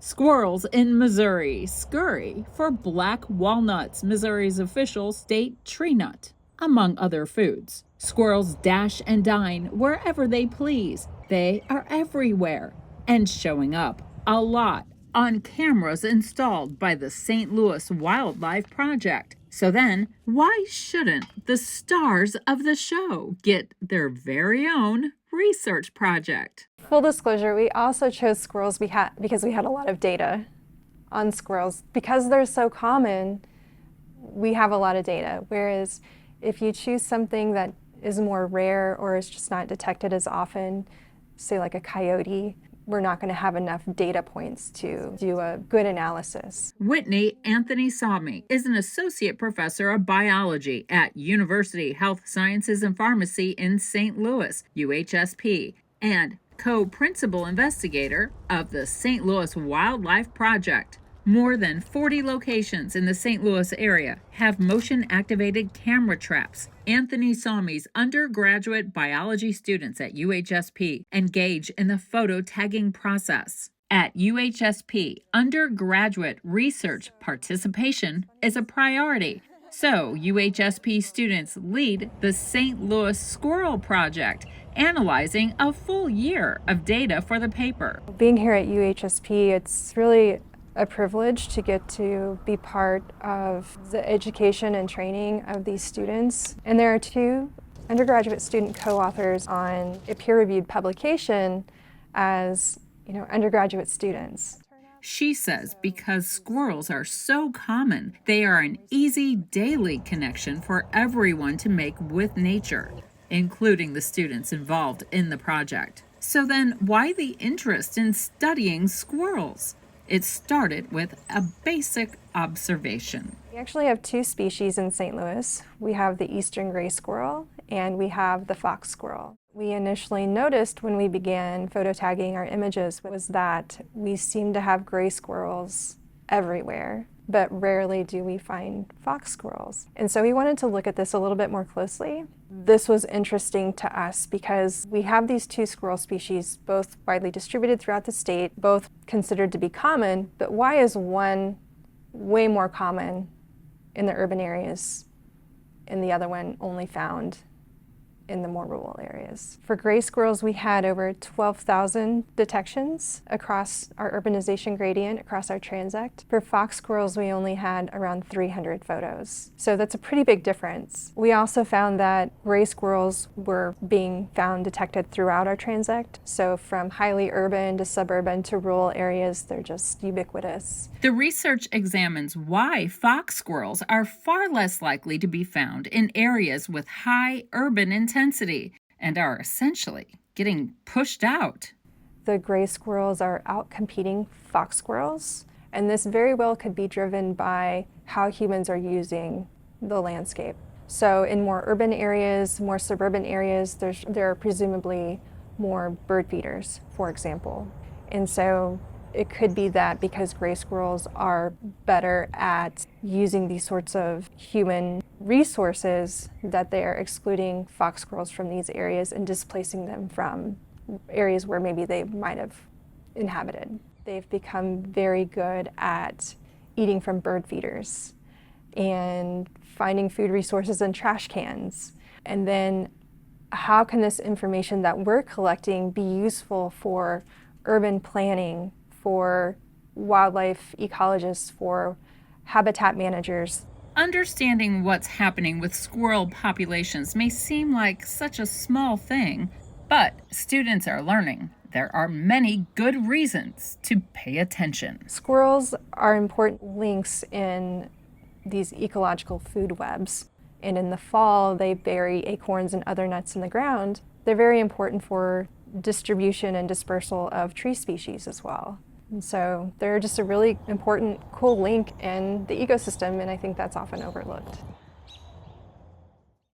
Squirrels in Missouri scurry for black walnuts, Missouri's official state tree nut, among other foods. Squirrels dash and dine wherever they please. They are everywhere and showing up a lot on cameras installed by the St. Louis Wildlife Project. So then, why shouldn't the stars of the show get their very own research project? Full disclosure, we also chose squirrels because we had a lot of data on squirrels. Because they're so common, we have a lot of data. Whereas if you choose something that is more rare or is just not detected as often, say like a coyote, we're not going to have enough data points to do a good analysis. Whitney Anthonysamy is an associate professor of biology at University Health Sciences and Pharmacy in St. Louis, UHSP, and co-principal investigator of the St. Louis Wildlife Project. More than 40 locations in the St. Louis area have motion-activated camera traps. Anthonysamy's undergraduate biology students at UHSP engage in the photo tagging process. At UHSP, undergraduate research participation is a priority. So, UHSP students lead the St. Louis Squirrel Project, analyzing a full year of data for the paper. Being here at UHSP, it's really a privilege to get to be part of the education and training of these students. And there are two undergraduate student co-authors on a peer-reviewed publication as, undergraduate students. She says because squirrels are so common, they are an easy daily connection for everyone to make with nature, including the students involved in the project. So then, why the interest in studying squirrels? It started with a basic observation. We actually have two species in St. Louis. We have the eastern gray squirrel and we have the fox squirrel. We initially noticed when we began photo tagging our images was that we seem to have gray squirrels everywhere, but rarely do we find fox squirrels. And so we wanted to look at this a little bit more closely. This was interesting to us because we have these two squirrel species, both widely distributed throughout the state, both considered to be common, but why is one way more common in the urban areas and the other one only found in the more rural areas? For gray squirrels, we had over 12,000 detections across our urbanization gradient, across our transect. For fox squirrels, we only had around 300 photos. So that's a pretty big difference. We also found that gray squirrels were being found detected throughout our transect. So from highly urban to suburban to rural areas, they're just ubiquitous. The research examines why fox squirrels are far less likely to be found in areas with high urban intensity and are essentially getting pushed out. The gray squirrels are outcompeting fox squirrels, and this very well could be driven by how humans are using the landscape. So in more urban areas, more suburban areas, there are presumably more bird feeders, for example. And so it could be that because gray squirrels are better at using these sorts of human resources that they are excluding fox squirrels from these areas and displacing them from areas where maybe they might have inhabited. They've become very good at eating from bird feeders and finding food resources in trash cans. And then how can this information that we're collecting be useful for urban planning, for wildlife ecologists, for habitat managers? Understanding what's happening with squirrel populations may seem like such a small thing, but students are learning there are many good reasons to pay attention. Squirrels are important links in these ecological food webs. And in the fall, they bury acorns and other nuts in the ground. They're very important for distribution and dispersal of tree species as well. And so they're just a really important, cool link in the ecosystem, and I think that's often overlooked.